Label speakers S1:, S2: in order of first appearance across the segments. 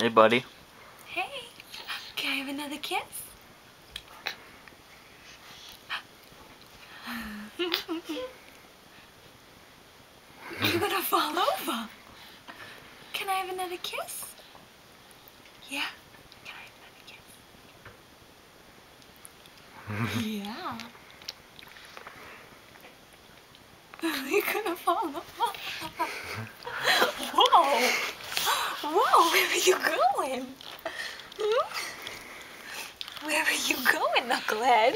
S1: Hey, buddy.
S2: Hey, can I have another kiss? You're gonna fall over. Can I have another kiss? Yeah? Can I have another kiss? Yeah. You're gonna fall over. Whoa! Whoa, where are you going? Where are you going, Knucklehead?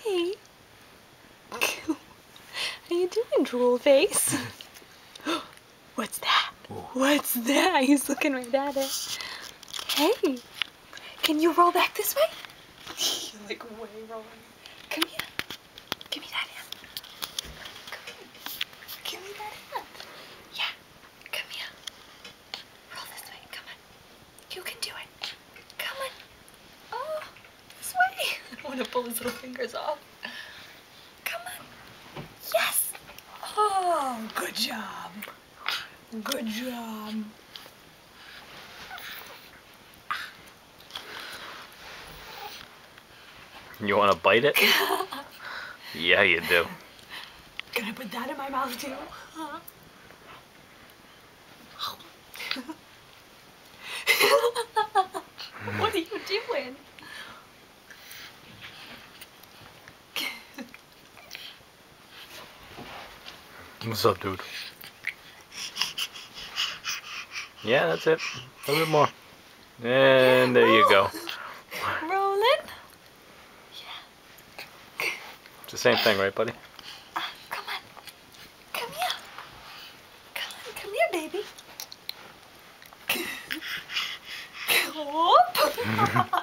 S2: Hey. How you doing, drool face? What's that? What's that? He's looking right at it. Hey, can you roll back this way? You're like way rolling. Come here. Give me that hand. Come here. Give me that hand. Yeah. Come here. Roll this way. Come on. You can do it. Come on. Oh, this way. I don't want to pull his little fingers off. Come on. Yes. Oh, good job. Good job.
S1: You want to bite it? Yeah, you do.
S2: Can I put that in my mouth too? What are you doing?
S1: What's up, dude? Yeah, that's it. A little bit more. And there you go.
S2: Rolling?
S1: It's the same thing, right, buddy?
S2: Come on. Come here. Come here, baby. Whoop.